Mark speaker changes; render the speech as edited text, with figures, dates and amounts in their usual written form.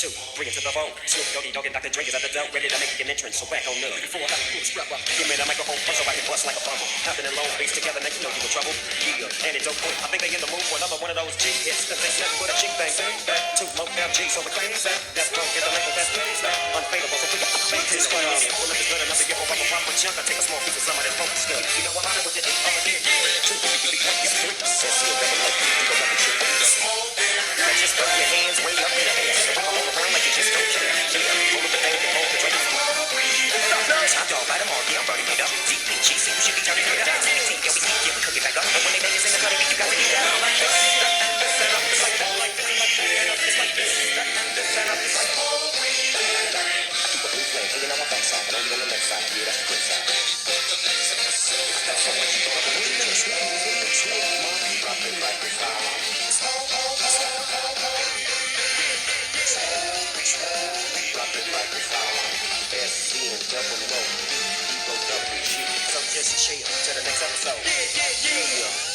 Speaker 1: 2, 3 into the phone. Snoop Doggy Dogg and Dr. Dre is at the door, ready to make an entrance. So back on up. Before I have to strap up, give me the microphone so I can bust like a bumble. Hopping in long face together, now you know you in trouble. Yeah, antidote point. I think they in the mood for another one of those G hits. Cause they nothing but a chick thing. Back to low FG, so the claim that that's wrong is the label that's unfavorable. So we got the fake this claim. Well, if it's good enough to give a proper chunk, I take a small piece of some of that focus stuff. You know what I'm with it? I'm a dick. 2, 3, 3, 3, 3. Says you double up, you go double trick. Just throw your hands way up in the air. Roll around like you just don't care. Yeah, roll the thing, hold the drink. Top dog, light 'em on, yeah, I'm burning it up. Deep in cheese, you should be turning it up. TBT, yeah, we cook it back up. But when they make us in the cutting, you got to get down like this. It's like that, like this, it's like this. It's like all the way down. I keep a blue flame hanging on my backside, but only on the left side. Yeah, that's the good side. That's so much you thought of the wind and the smooth, drop it like a fire. Double low, double G. So just chill till the next episode. Yeah.